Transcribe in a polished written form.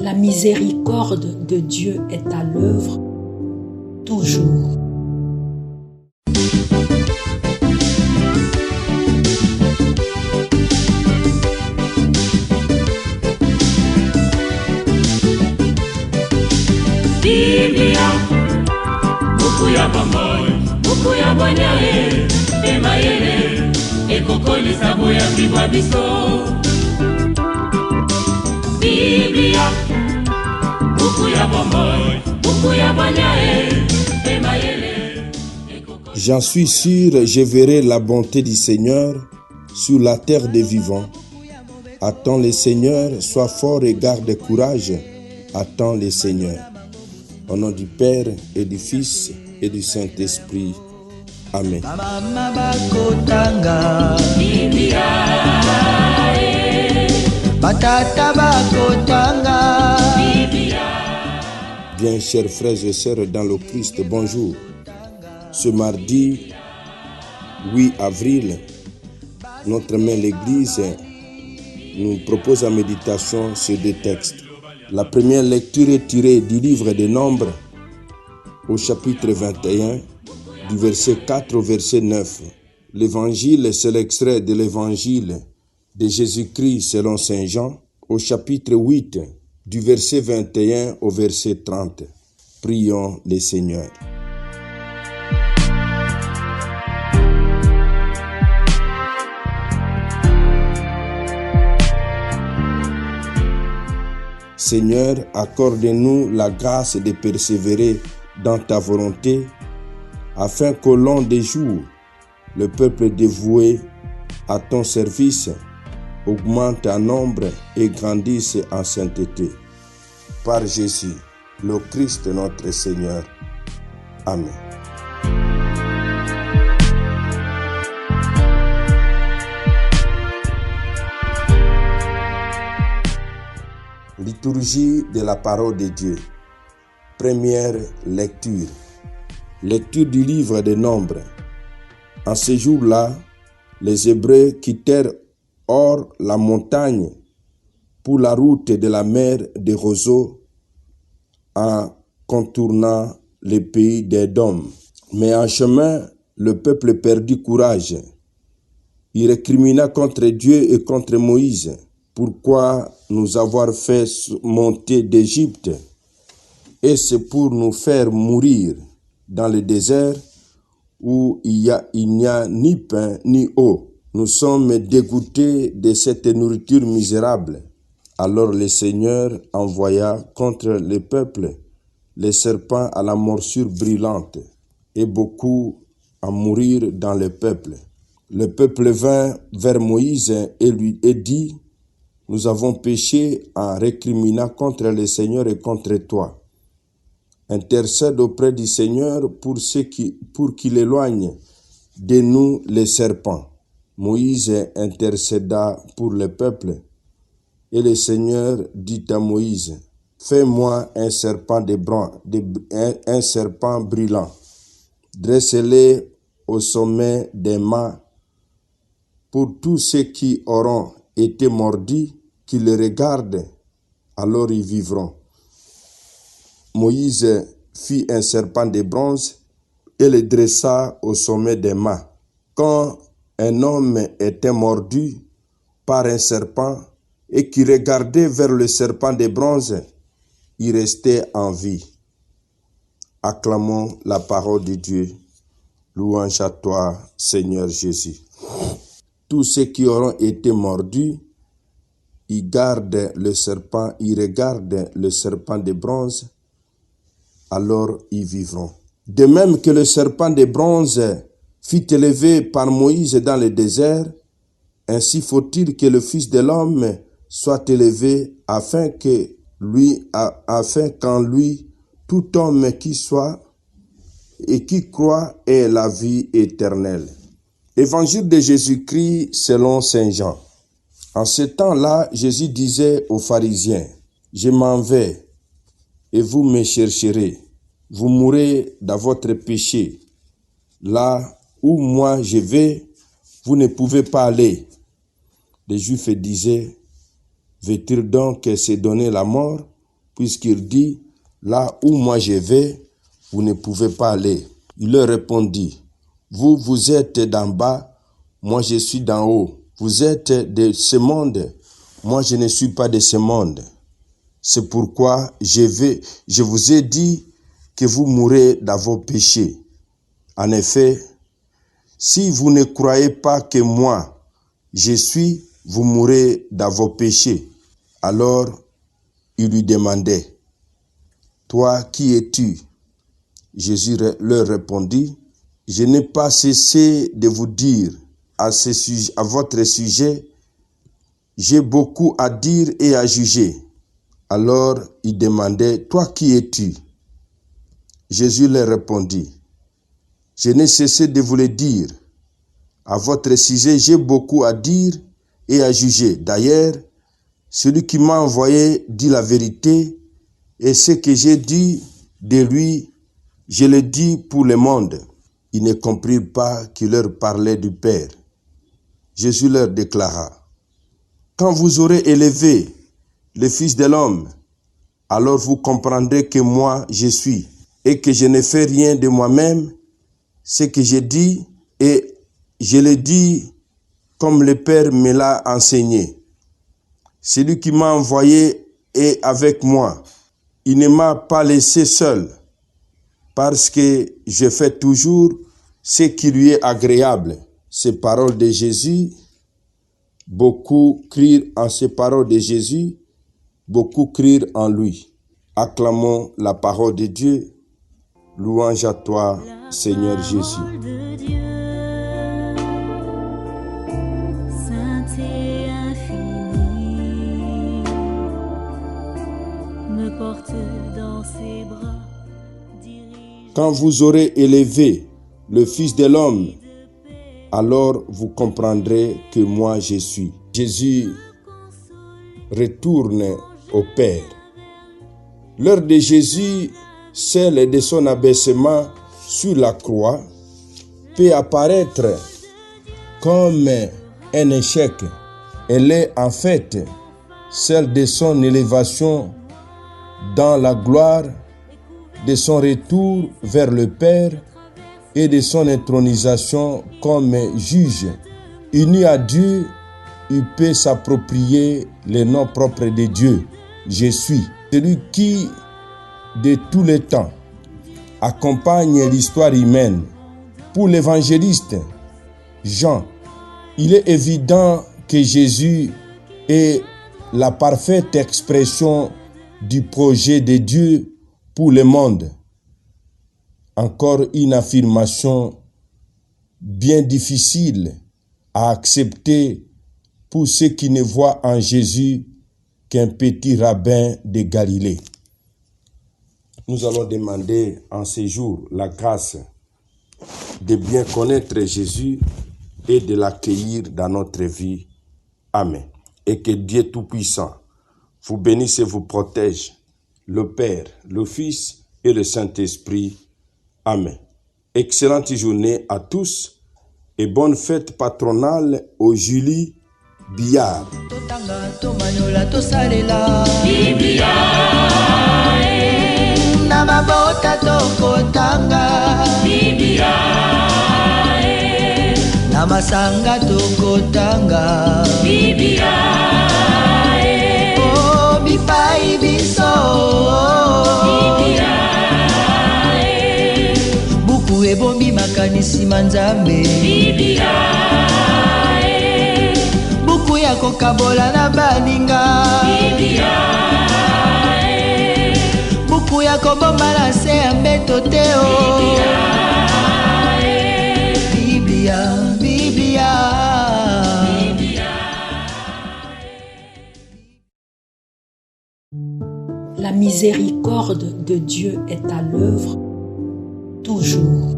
La miséricorde de Dieu est à l'œuvre toujours. Biblia, buku ya bomoi, buku ya bonyae, emayele, ekokolisa boya bibwa biso. Biblia, buku ya bomoi, buku ya bonyae, emayele. J'en suis sûr, je verrai la bonté du Seigneur sur la terre des vivants. Attends le Seigneur, sois fort et garde courage. Attends le Seigneur. Au nom du Père et du Fils et du Saint-Esprit. Amen. Bien, chers frères et sœurs dans le Christ, bonjour. Ce mardi 8 avril, notre mère l'Église nous propose en méditation ces deux textes. La première lecture est tirée du livre des Nombres au chapitre 21, du verset 4 au verset 9. L'évangile, c'est l'extrait de l'évangile de Jésus-Christ selon Saint Jean au chapitre 8, du verset 21 au verset 30. Prions le Seigneur. Seigneur, accorde-nous la grâce de persévérer dans ta volonté, afin qu'au long des jours, le peuple dévoué à ton service augmente en nombre et grandisse en sainteté. Par Jésus, le Christ notre Seigneur. Amen. Liturgie de la parole de Dieu. Première lecture. Lecture du livre des Nombres. En ce jour-là, les Hébreux quittèrent hors la montagne pour la route de la mer de Roseau en contournant le pays d'Édom. Mais en chemin, le peuple perdit courage. Il récrimina contre Dieu et contre Moïse. Pourquoi nous avoir fait monter d'Égypte? Est-ce pour nous faire mourir dans le désert où il n'y a ni pain ni eau? Nous sommes dégoûtés de cette nourriture misérable. Alors le Seigneur envoya contre le peuple les serpents à la morsure brûlante et beaucoup à mourir dans le peuple. Le peuple vint vers Moïse et lui dit: nous avons péché en récriminant contre le Seigneur et contre toi. Intercède auprès du Seigneur pour qu'il éloigne de nous les serpents. Moïse intercéda pour le peuple, et le Seigneur dit à Moïse: fais-moi un serpent un serpent brûlant. Dresse-le au sommet des mâts pour tous ceux qui auront été mordus, qui le regardent, alors ils vivront. Moïse fit un serpent de bronze et le dressa au sommet des mâts. Quand un homme était mordu par un serpent et qui regardait vers le serpent de bronze, il restait en vie. Acclamons la parole de Dieu. Louange à toi, Seigneur Jésus. Tous ceux qui auront été mordus, ils regardent le serpent de bronze, alors ils vivront. De même que le serpent de bronze fut élevé par Moïse dans le désert, ainsi faut-il que le Fils de l'homme soit élevé afin qu'en lui tout homme qui soit et qui croit ait la vie éternelle. Évangile de Jésus-Christ selon Saint Jean. En ce temps-là, Jésus disait aux pharisiens: je m'en vais et vous me chercherez. Vous mourrez dans votre péché. Là où moi je vais, vous ne pouvez pas aller. Les Juifs disaient: veut-il donc se donner la mort puisqu'il dit, là où moi je vais, vous ne pouvez pas aller. Il leur répondit, vous êtes d'en bas, moi je suis d'en haut. Vous êtes de ce monde, moi je ne suis pas de ce monde. C'est pourquoi je vous ai dit que vous mourrez dans vos péchés. En effet, si vous ne croyez pas que moi, je suis, vous mourrez dans vos péchés. Alors, il lui demandait, toi, qui es-tu? Jésus leur répondit, je n'ai pas cessé de vous dire à votre sujet, j'ai beaucoup à dire et à juger. Alors, il demandait, toi, qui es-tu? Jésus leur répondit, je n'ai cessé de vous le dire. À votre sujet, j'ai beaucoup à dire et à juger. D'ailleurs, celui qui m'a envoyé dit la vérité, et ce que j'ai dit de lui, je le dis pour le monde. Ils ne comprirent pas qu'il leur parlait du Père. Jésus leur déclara, quand vous aurez élevé le Fils de l'homme, alors vous comprendrez que moi je suis, et que je ne fais rien de moi-même, ce que j'ai dit, et je le dis comme le Père me l'a enseigné. Celui qui m'a envoyé est avec moi. Il ne m'a pas laissé seul, parce que je fais toujours ce qui lui est agréable. Ces paroles de Jésus, beaucoup crient en ces paroles de Jésus, beaucoup crient en lui. Acclamons la parole de Dieu. Louange à toi, Seigneur Jésus. Quand vous aurez élevé le Fils de l'homme, alors vous comprendrez que moi je suis. Jésus retourne au Père. L'heure de Jésus, celle de son abaissement sur la croix, peut apparaître comme un échec. Elle est en fait celle de son élévation dans la gloire, de son retour vers le Père et de son intronisation comme juge. Uni à Dieu, il peut s'approprier le nom propre de Dieu. Je suis celui qui, de tous les temps, accompagne l'histoire humaine. Pour l'évangéliste Jean, il est évident que Jésus est la parfaite expression du projet de Dieu pour le monde. Encore une affirmation bien difficile à accepter pour ceux qui ne voient en Jésus qu'un petit rabbin de Galilée. Nous allons demander en ces jours la grâce de bien connaître Jésus et de l'accueillir dans notre vie. Amen. Et que Dieu Tout-Puissant vous bénisse et vous protège, le Père, le Fils et le Saint-Esprit. Amen. Excellente journée à tous et bonne fête patronale au Julie Billard. Namasanga tokotanga Biblia oh bipai biso Biblia buku ebombi makanisi manzambe Biblia buku ya kokabola na baninga Biblia buku ya kobomba na se ya mbeto teo La miséricorde de Dieu est à l'œuvre toujours.